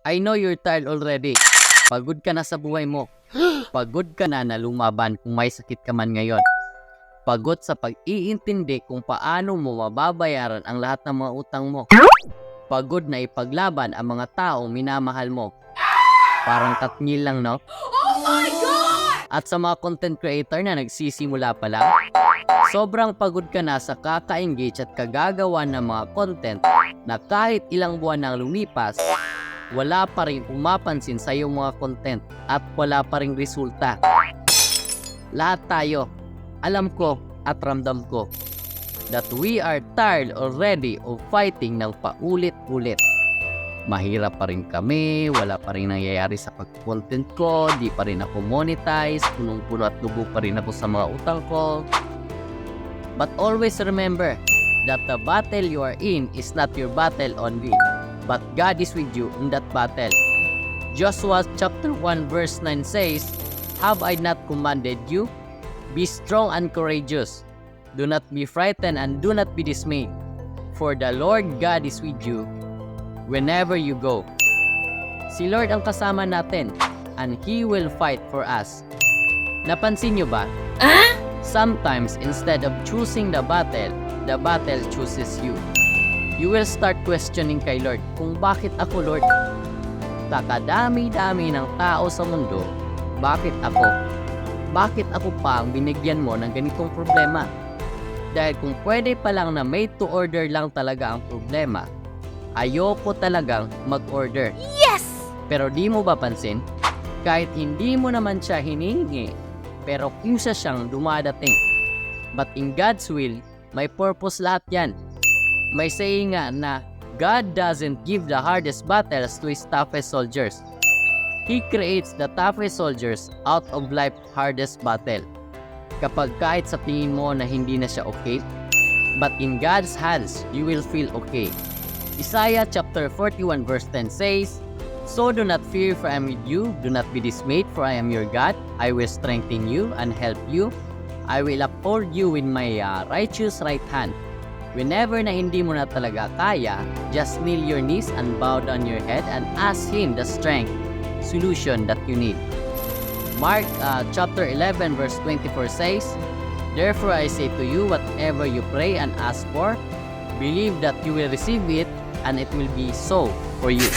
I know you're tired already. Pagod ka na sa buhay mo. Pagod ka na lumaban kung may sakit ka man ngayon. Pagod sa pag-iintindi kung paano mo mababayaran ang lahat ng mga utang mo. Pagod na ipaglaban ang mga taong minamahal mo. Parang katngil lang, no? Oh my God! At sa mga content creator na nagsisimula pa lang, sobrang pagod ka na sa kaka-engage at kagagawa ng mga content na kahit ilang buwan nang lumipas, wala pa rin pumapansin sa iyong mga content at wala pa rin resulta. Lahat tayo, alam ko at ramdam ko, that we are tired already of fighting ng paulit-ulit. Mahirap pa rin kami, wala pa rin nangyayari sa pag-content ko, di pa rin ako monetize, punong-puno at lubog pa rin ako sa mga utang ko. But always remember that the battle you are in is not your battle only, but God is with you in that battle. Joshua chapter 1 verse 9 says, "Have I not commanded you? Be strong and courageous. Do not be frightened and do not be dismayed, for the Lord God is with you whenever you go." Si Lord ang kasama natin, and He will fight for us. Napansin nyo ba? Sometimes, instead of choosing the battle chooses you. You will start questioning kay Lord, kung bakit ako, Lord? Takadami-dami ng tao sa mundo, bakit ako? Bakit ako pa ang binigyan mo ng ganitong problema? Dahil kung pwede pa lang na made to order lang talaga ang problema, ayoko talagang mag-order. Yes! Pero di mo ba pansin? Kahit hindi mo naman siya hinihingi, pero kusa siyang dumadating. But in God's will, may purpose lahat yan. May saying nga na God doesn't give the hardest battles to His toughest soldiers. He creates the toughest soldiers out of life's hardest battle. Kapag kahit sa tingin mo na hindi na siya okay, but in God's hands, you will feel okay. Isaiah chapter 41 verse 10 says, "So do not fear, for I am with you. Do not be dismayed, for I am your God. I will strengthen you and help you. I will uphold you with my righteous right hand." Whenever na hindi mo na talaga kaya, just kneel your knees and bow down your head and ask Him the strength, solution that you need. Mark chapter 11 verse 24 says, "Therefore I say to you, whatever you pray and ask for, believe that you will receive it, and it will be so for you."